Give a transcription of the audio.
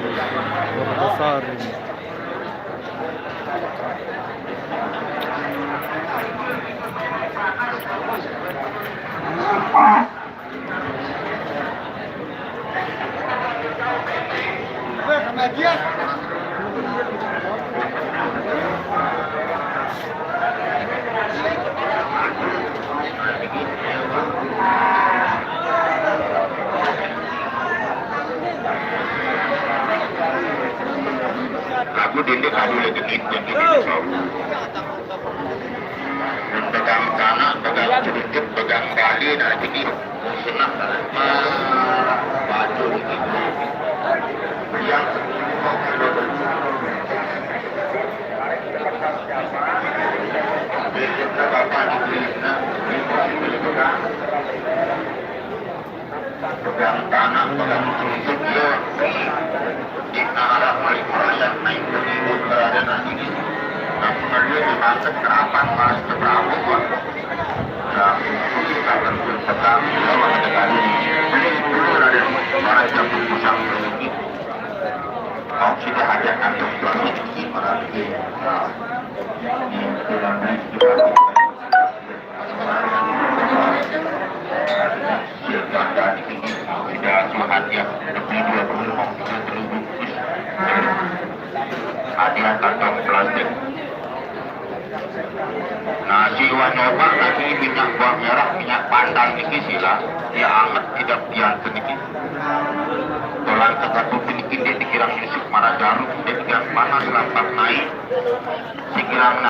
Wonosari. Aku dindi kadu lagi yang pegang kanan, pegang sedikit, pegang kali, dan ini senang baju ini yang pegang kanan, pegang sedikit, di arah Malaysia naik ke timur berada nanti ini. Nah, kemudian dimaksud kerapan mas ke Prabu kan. Nah, kita tentu tetap sama dengan ini dulu ada orang yang pusang ini. Kau sudah ada kantong plastik ini berarti. Nah, ini sudah dan ini sudah Tuhan yang lebih 25 hadiah kantong plastik. Nah, si nyoba lagi minyak buah merah, minyak pandang ini sila dia anget tidak dianten ini. Tolan tegatu ini dia dikirang Yusuf Marajaru, dia dikirang panas lampak naik, dikirang